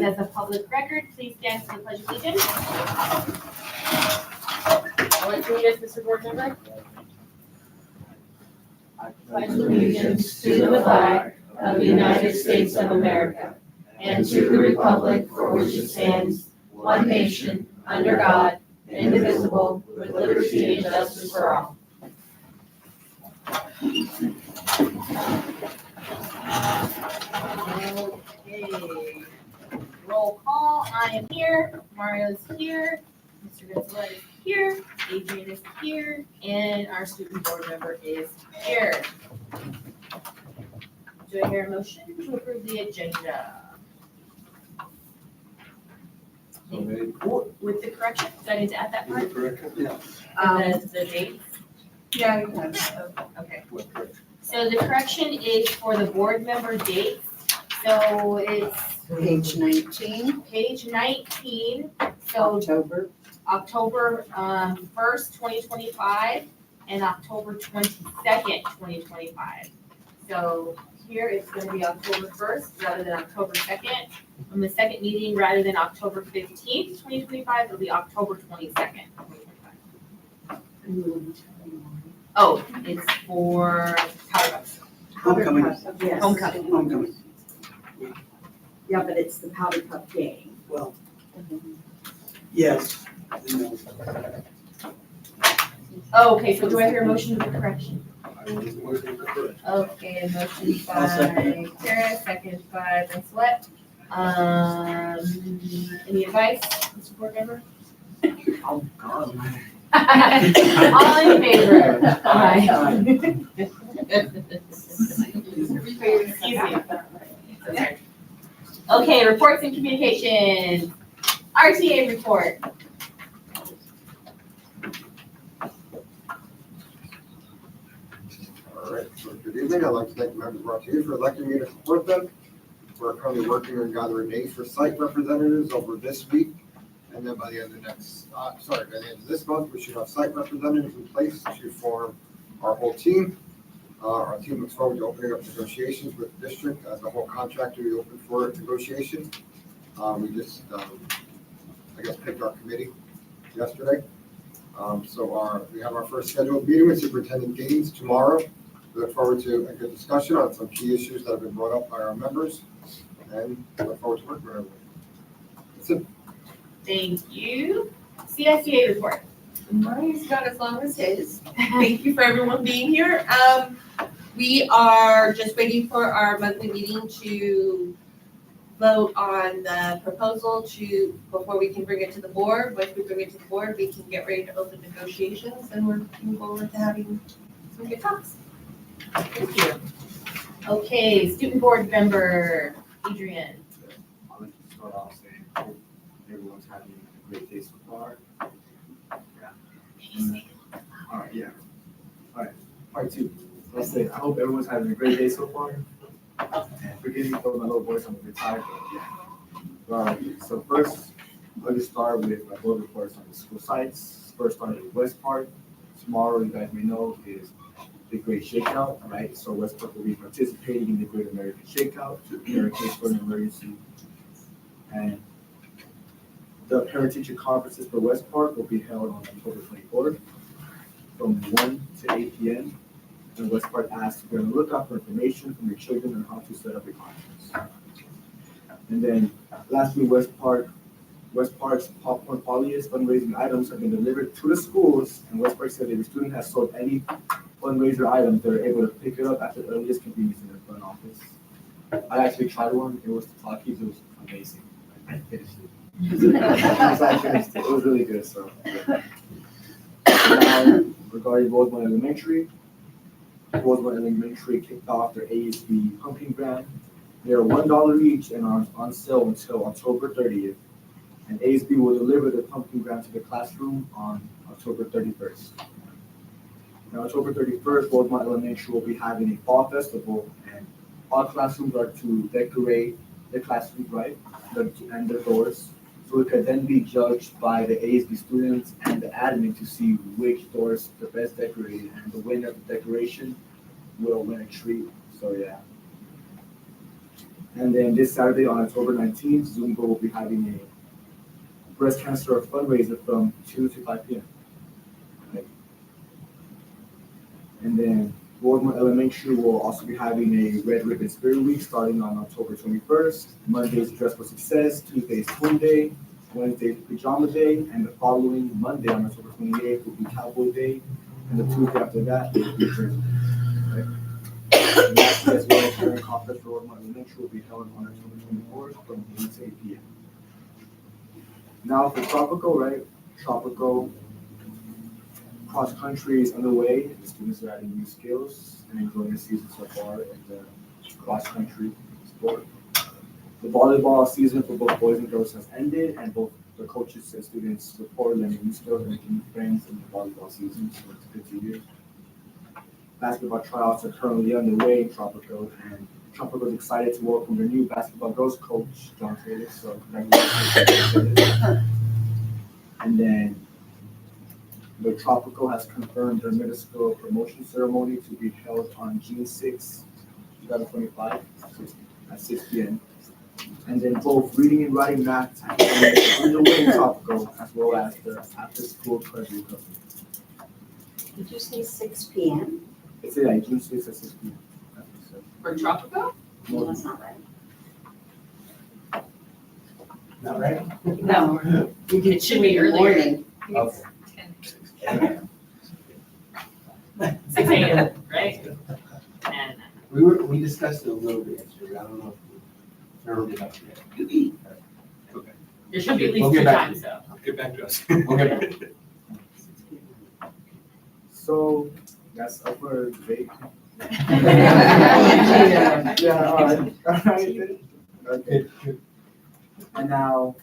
as a public record. Please stand for the Pledge of Allegiance. I want to read this, Mr. Board Member. I pledge allegiance to the flag of the United States of America and to the republic for which it stands, one nation, under God, indivisible, with liberty and justice for all. Okay. Roll call. I am here. Mario's here. Mr. Gonzalez is here. Adrian is here. And our student board member is here. Do I hear a motion to approve the agenda? With the correction? Do I need to add that part? Yeah. And the date? Yeah, you can. Okay. So the correction is for the board member dates. So it's Page 19, page 19. So October. October 1st, 2025, and October 22nd, 2025. So here it's going to be October 1st rather than October 2nd. On the second meeting, rather than October 15th, 2025, it'll be October 22nd, 2025. Oh, it's for Powder Puffs. Homecoming. Yes. Homecoming. Homecoming. Yeah, but it's the Powder Puff Day. Well, yes. Oh, okay, so do I hear a motion with the correction? Okay, a motion I'll second by Kara, second by Vincent. Any advice, Mr. Board Member? Oh, God. All in favor? Aye. Excuse me. Sorry. Okay, reports and communications. RTA report. All right, so good evening. I'd like to thank the members of our team for electing me to support them. We're currently working on gathering names for site representatives over this week. And then by the end of by the end of this month, we should have site representatives in place to form our whole team. Our team looks forward to opening up negotiations with the district as the whole contractor we open for negotiation. We just, picked our committee yesterday. We have our first scheduled meeting with Superintendent Gaines tomorrow. We look forward to a good discussion on some key issues that have been brought up by our members, and look forward to working with everyone. That's it. Thank you. CSEA report. Mine's not as long as his. Thank you for everyone being here. We are just waiting for our monthly meeting to vote on the proposal before we can bring it to the board. Once we bring it to the board, we can get ready to open negotiations, and we're looking forward to having some good talks. Thank you. Okay, student board member, Adrian. I'd like to start off saying, hope everyone's having a great day so far. All right, yeah. All right, part two. Let's say, I hope everyone's having a great day so far. And forgive me for my little voice, I'm a bit tired, but yeah. So first, let me start with my board reports on the school sites. First on the West Park. Tomorrow, you guys may know, is the Great Shakeout, right? So West Park will be participating in the Great American Shakeout in case for an emergency. And the parent-teacher conferences for West Park will be held on October 24th from 1 to 8 p.m. And West Park asks you to look out for information from your children on how to set up a conference. And then lastly, West Park's popcorn polyus fundraising items have been delivered to the schools, and West Park said if a student has sold any fundraiser items, they're able to pick it up at the earliest convenience in their front office. I actually tried one. It was the Takis. It was amazing. I finished it. It was really good. So now, regarding Rosemont Elementary kicked off their ASB pumpkin grant. They are $1 each and are on sale until October 30th. And ASB will deliver the pumpkin grant to the classroom on October 31st. Now, October 31st, Rosemont Elementary will be having a fall festival, and all classrooms are to decorate the classrooms, right, and their doors. So it could then be judged by the ASB students and the admin to see which doors are the best decorated, and the winner of the decoration will win a treat. So yeah. And then this Saturday on October 19th, Zumba will be having a breast cancer fundraiser from 2 to 5 p.m. Right. And then Wardmore Elementary will also be having a Red Ribbon Spirit Week starting on October 21st. Monday's Dress for Success, Tuesday's Twin Day, Wednesday's Pajama Day, and the following Monday on October 28th will be Cowboy Day, and the Tuesday after that will be Jersey Day. Right? And lastly, as well, parent conference for Wardmore Elementary will be held on October 24th from 8 to 8 p.m. Now for Tropical, right? Tropical cross country is underway. The students are adding new skills and enjoying the season so far in the cross country sport. The volleyball season for both boys and girls has ended, and both the coaches and students report learning new skills and making new friends in the volleyball season, so it's good to hear. Basketball tryouts are currently underway in Tropical, and Tropical is excited to welcome their new basketball girls coach, John Taylor, so congratulations. And then the Tropical has confirmed their middle school promotion ceremony to be held on June 6, 2025 at 6 p.m. And then both reading and writing math are underway in Tropical, as well as the after-school treasury club. Did you say 6 p.m.? It's like June 6 at 6 p.m. For Tropical? No, that's not right. Not right? No. You did It should be earlier. morning. Okay. 6 a.m., right? And We discussed it a little bit yesterday, I don't know if we narrowed it up yet. Okay. there should be at We'll least get two back to times, so. Get back to us. We'll get back to you. So that's up for debate. Yeah. Yeah, all right. Okay. Good, good. And now,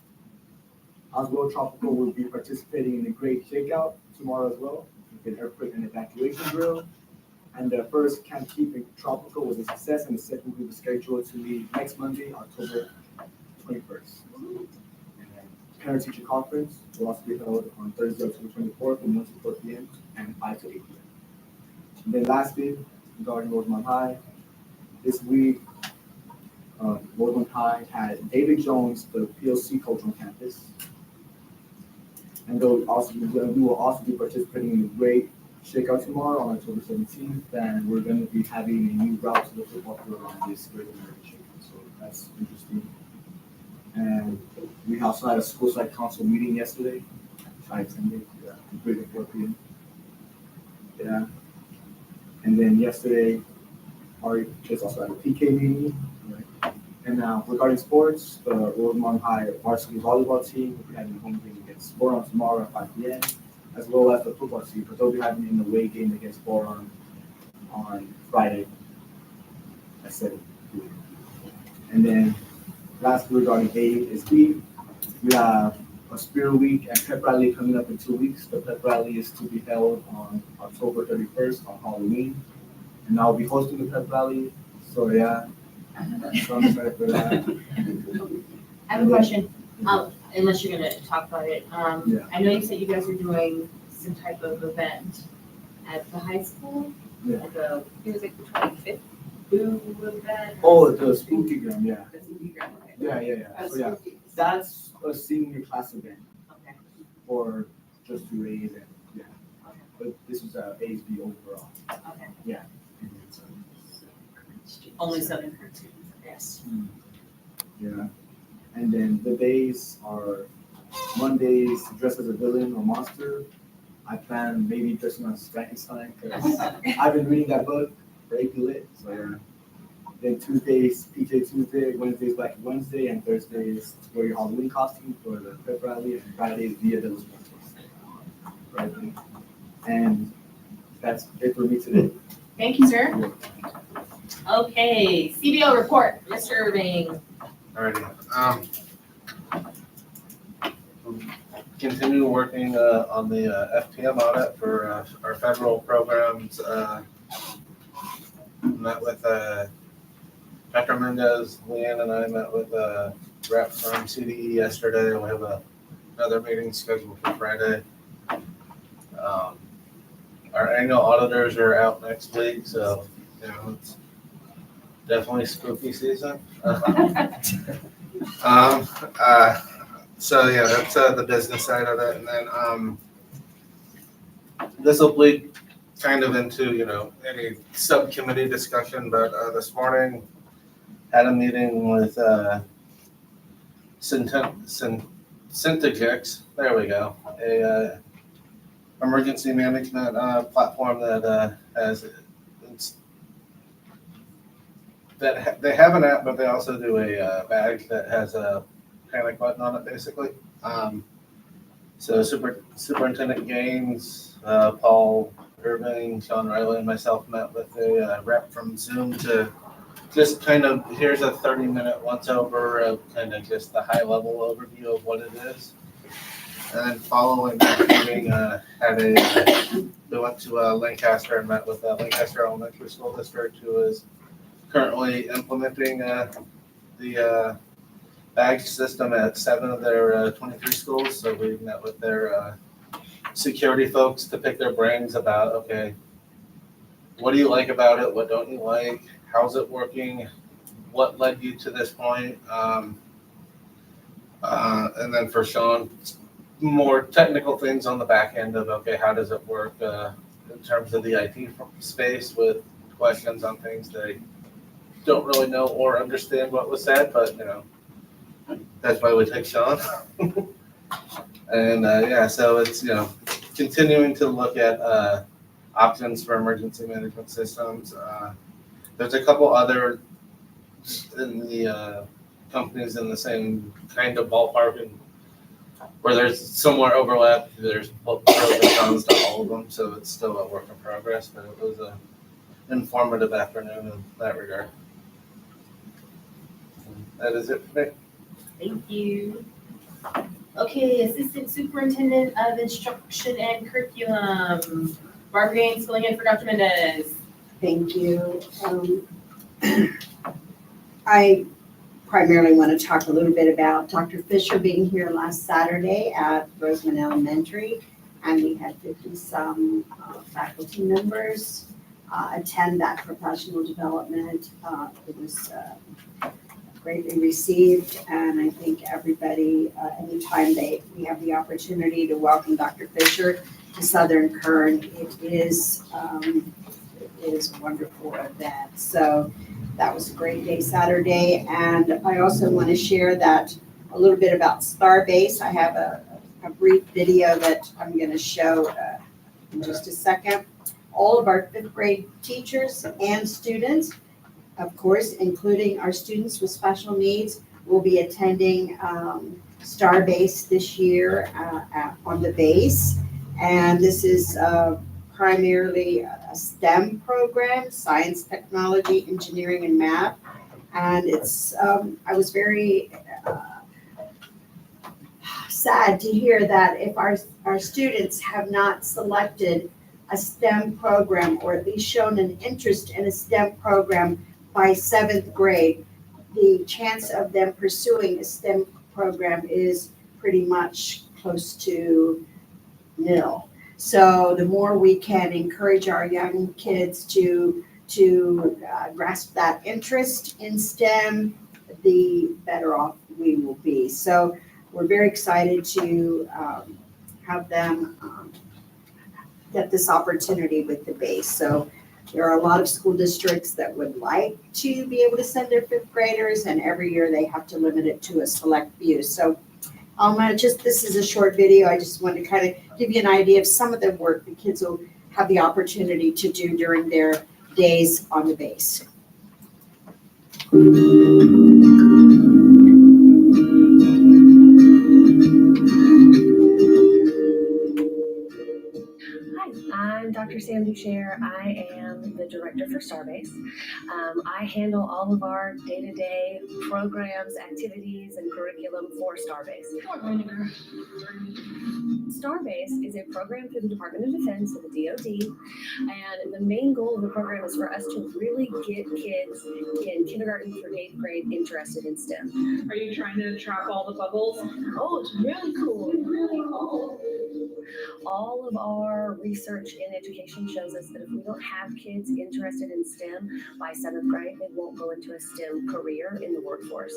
Oswald Tropical will be participating in the Great Shakeout tomorrow as well, with an earthquake and evacuation drill. And the first Camp Keep in Tropical was a success, and the second group is scheduled to meet next Monday, October 21st. And then Parent-Teacher Conference will also be held on Thursday, October 24th from 1 to 4 p.m. and 5 to 8 p.m. And then lastly, regarding Rosemont High, this week, Rosemont High had David Jones, the PLC coach on campus. And we will also be participating in the Great Shakeout tomorrow on October 17th, and we're going to be having a new route to the football field on this Great American Shakeout, so that's interesting. And we also had a school site council meeting yesterday. I attended, completed at 4 p.m. Yeah. And then yesterday, our kids also had a PK meeting. Right? And now regarding sports, the Rosemont High varsity volleyball team will be having a home game against Boron tomorrow at 5 p.m., as well as the football team, but they'll be having an away game against Boron on Friday at 7 p.m. And then lastly, regarding ASB, we have a Spirit Week and Pep Rally coming up in 2 weeks. The Pep Rally is to be held on October 31st on Halloween, and I'll be hosting the Pep Rally. So yeah, so I'm excited for that. I have a question, unless you're gonna talk about it. Yeah. I know you said you guys are doing some type of event at the high school? Yeah. Like a, it was like the 25th boo event? Oh, the Spooky Gram, yeah. The spooky gram, okay. Yeah. So yeah, that's a senior class event Okay. for just 2 A's and yeah. But this is a ASB overall. Okay. Yeah. Only Southern Current students, yes. Yeah. And then the days are Mondays dress as a villain or monster. I plan maybe dressing as Frankenstein because I've been reading that book for AP Lit. So yeah. Then Tuesdays PJ Tuesday, Wednesdays Black Wednesday, and Thursdays to wear your Halloween costume for the Pep Rally, and Fridays Dia de los Muertos. Right. And that's it for me today. Thank you, sir. Okay, CBO report, Mr. Irving. Alrighty, continue working on the FTM audit for our federal programs. Met with Dr. Mendez, Leanne and I met with a rep from CDE yesterday. We have another meeting scheduled for Friday. Our annual auditors are out next week, so Definitely spooky season. Um, uh, so yeah, that's the business side of it, and then this will bleed kind of into any subcommittee discussion. But this morning had a meeting with Syntagix. There we go. A emergency management platform that has they have an app, but they also do a badge that has a panic button on it, basically. So Superintendent Gaines, Paul Irving, Sean Riley, and myself met with a rep from Zoom to just kind of, here's a 30-minute once-over of kind of just the high-level overview of what it is. And then following that meeting, we went to Lancaster and met with Lancaster Elementary School District, who is currently implementing the badge system at 7 of their 23 schools. So we met with their security folks to pick their brains about, okay, what do you like about it? What don't you like? How's it working? What led you to this point? And then for Sean, more technical things on the back end of, okay, how does it work in terms of the IT space with questions on things they don't really know or understand what was said, but that's why we take Sean. And yeah, so it's continuing to look at options for emergency management systems. There's a couple other in the companies in the same kind of ballpark, and where there's somewhere overlap. There's pros and cons to all of them, so it's still a work in progress. But it was an informative afternoon in that regard. That is it for me. Thank you. Okay, Assistant Superintendent of Instruction and Curriculum, Barbara Gaines filling in for Dr. Mendez. Thank you. I primarily want to talk a little bit about Dr. Fisher being here last Saturday at Roseman Elementary, and we had 50-some faculty members attend that professional development. It was greatly received, and I think everybody, anytime we have the opportunity to welcome Dr. Fisher to Southern Kern, it is a wonderful event. So that was a great day Saturday, and I also want to share that a little bit about Starbase. I have a brief video that I'm going to show in just a second. All of our 5th grade teachers and students, of course, including our students with special needs, will be attending Starbase this year on the base. And this is primarily a STEM program, science, technology, engineering, and math. And it's, I was very sad to hear that if our students have not selected a STEM program, or at least shown an interest in a STEM program by 7th grade, the chance of them pursuing a STEM program is pretty much close to nil. So the more we can encourage our young kids to grasp that interest in STEM, the better off we will be. So we're very excited to have them get this opportunity with the base. So there are a lot of school districts that would like to be able to send their 5th graders, and every year they have to limit it to a select few. So this is a short video. I just wanted to kind of give you an idea of some of the work the kids will have the opportunity to do during their days on the base. Hi, I'm Dr. Sam Ducher. I am the director for Starbase. I handle all of our day-to-day programs, activities, and curriculum for Starbase. Starbase is a program through the Department of Defense of the DoD, and the main goal of the program is for us to really get kids in kindergarten through 8th grade interested in STEM. Are you trying to trap all the bubbles? Oh, it's really cool, really cool. All of our research in education shows us that if we don't have kids interested in STEM by 7th grade, they won't go into a STEM career in the workforce.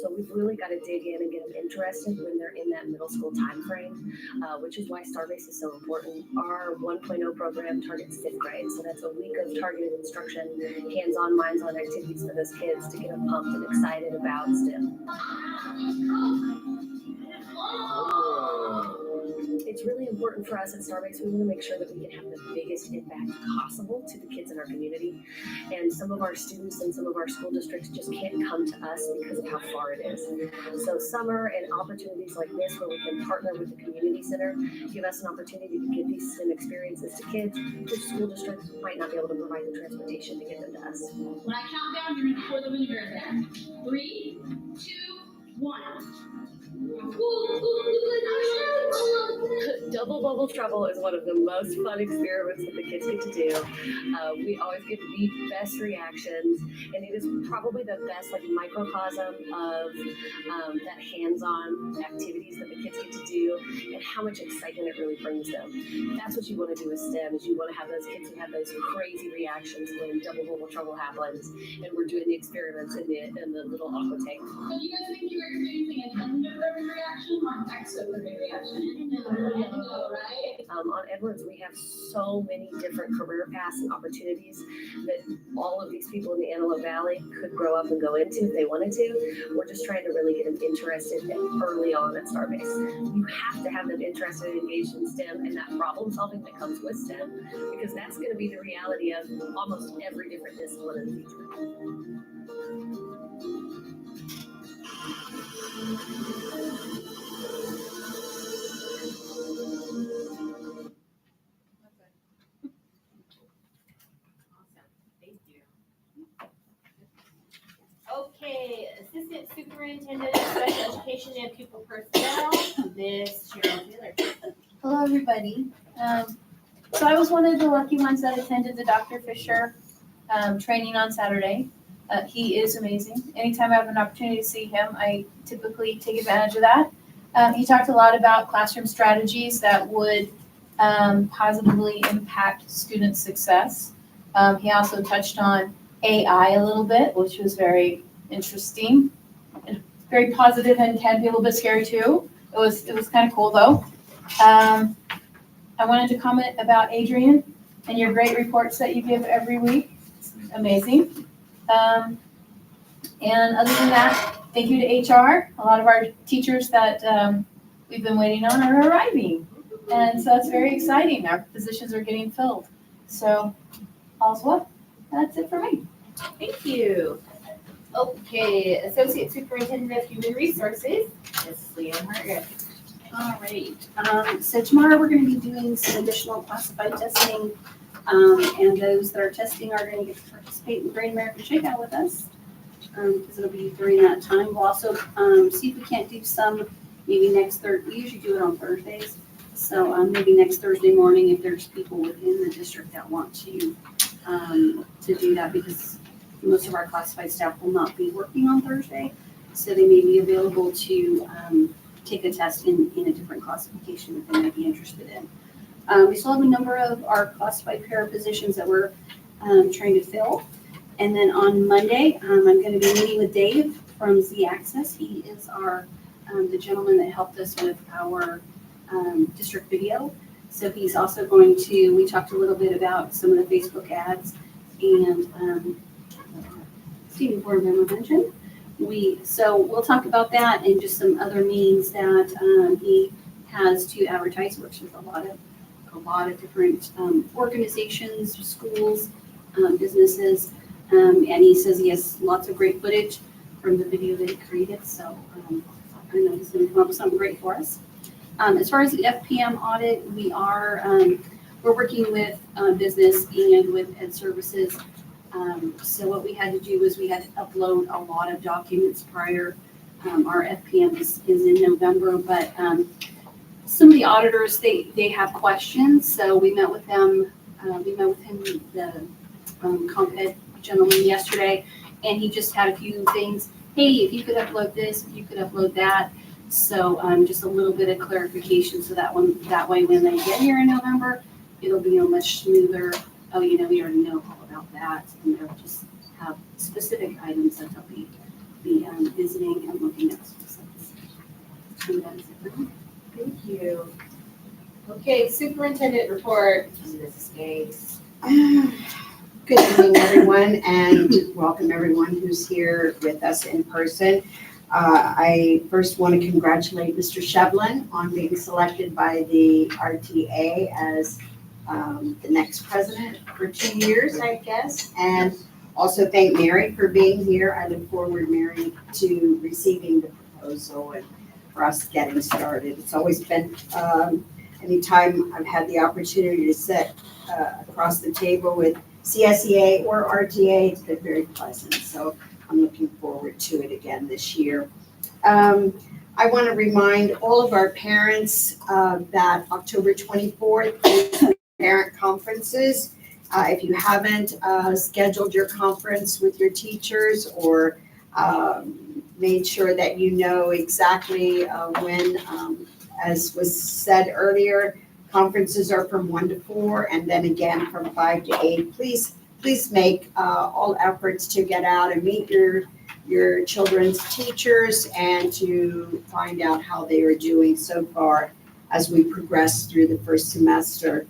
So we've really got to dig in and get them interested when they're in that middle school time frame, which is why Starbase is so important. Our 1.0 program targets 5th grade, so that's a week of targeted instruction, hands-on, minds-on activities for those kids to get them pumped and excited about STEM. It's really important for us at Starbase. We want to make sure that we can have the biggest impact possible to the kids in our community. And some of our students and some of our school districts just can't come to us because of how far it is. So summer and opportunities like this where we can partner with the community center give us an opportunity to give these STEM experiences to kids whose school districts might not be able to provide the transportation to get them to us. When I count down, you're gonna pour them in your there. 3, 2, 1. Double bubble trouble is one of the most fun experiments that the kids get to do. We always get the best reactions, and it is probably the best like microcosm of that hands-on activities that the kids get to do and how much excitement it really brings them. That's what you want to do with STEM, is you want to have those kids who have those crazy reactions when double bubble trouble happens and we're doing the experiments in the little aqua tank. So you guys think you're experiencing an endodermic reaction or an exothermic reaction? Endo, right? On Edwards, we have so many different career paths and opportunities that all of these people in the Antelope Valley could grow up and go into if they wanted to. We're just trying to really get them interested early on at Starbase. You have to have them interested and engaged in STEM and that problem solving that comes with STEM, because that's going to be the reality of almost every different discipline in the future. Thank you. Okay, Assistant Superintendent of Special Education and Pupil Personnel, Ms. Cheryl Taylor. Hello, everybody. So I was one of the lucky ones that attended the Dr. Fisher training on Saturday. He is amazing. Anytime I have an opportunity to see him, I typically take advantage of that. He talked a lot about classroom strategies that would positively impact student success. He also touched on AI a little bit, which was very interesting and very positive and can be a little bit scary too. It was kind of cool though. I wanted to comment about Adrian and your great reports that you give every week. It's amazing. And other than that, thank you to HR. A lot of our teachers that we've been waiting on are arriving. And so it's very exciting. Our positions are getting filled. So all's well. That's it for me. Thank you. Okay, Associate Superintendent of Human Resources, Ms. Leanne Hargett. All right, so tomorrow we're gonna be doing some additional classified testing. And those that are testing are gonna get to participate in the Great American Shakeout with us. Because it'll be during that time. We'll also see if we can't do some maybe next Thursday. We usually do it on Thursdays. So maybe next Thursday morning if there's people within the district that want to do that, because most of our classified staff will not be working on Thursday. So they may be available to take a test in a different classification that they might be interested in. We still have a number of our classified para positions that we're trying to fill. And then on Monday, I'm going to be meeting with Dave from Z Access. He is the gentleman that helped us with our district video. So he's also going to, we talked a little bit about some of the Facebook ads and student board member mentioned. So we'll talk about that and just some other means that he has to advertise. Works with a lot of different organizations, schools, businesses, and he says he has lots of great footage from the video that he created. So I know he's going to come up with something great for us. As far as the FPM audit, we're working with business and with Ed Services. So what we had to do was we had to upload a lot of documents prior. Our FPM is in November, but some of the auditors, they have questions. So we met with them. We met with him, the comp ed gentleman yesterday, and he just had a few things. Hey, if you could upload this, if you could upload that. So just a little bit of clarification so that way when they get here in November, it'll be a much smoother oh, you know, we already know all about that, and they'll just have specific items that they'll be visiting and looking at specifics. And that is it. Thank you. Okay, superintendent report, Mrs. Gates. Good evening, everyone, and welcome everyone who's here with us in person. I first want to congratulate Mr. Shevlin on being selected by the RTA as the next president for 2 years, I guess. And also thank Mary for being here. I look forward, Mary, to receiving the proposal and for us getting started. It's always been, anytime I've had the opportunity to sit across the table with CSEA or RTA, it's been very pleasant. So I'm looking forward to it again this year. I want to remind all of our parents that October 24th is parent conferences. If you haven't scheduled your conference with your teachers or made sure that you know exactly when, as was said earlier, conferences are from 1 to 4 and then again from 5 to 8. Please make all efforts to get out and meet your children's teachers and to find out how they are doing so far as we progress through the first semester.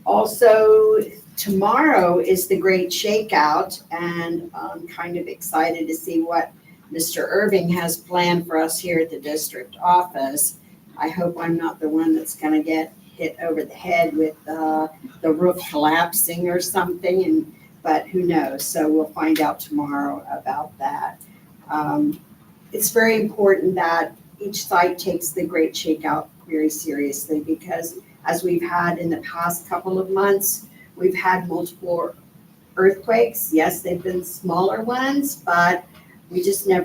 Also, tomorrow is the Great Shakeout, and I'm kind of excited to see what Mr. Irving has planned for us here at the district office. I hope I'm not the one that's gonna get hit over the head with the roof collapsing or something, but who knows? So we'll find out tomorrow about that. It's very important that each site takes the Great Shakeout very seriously because as we've had in the past couple of months, we've had multiple earthquakes. Yes, they've been smaller ones, but we just never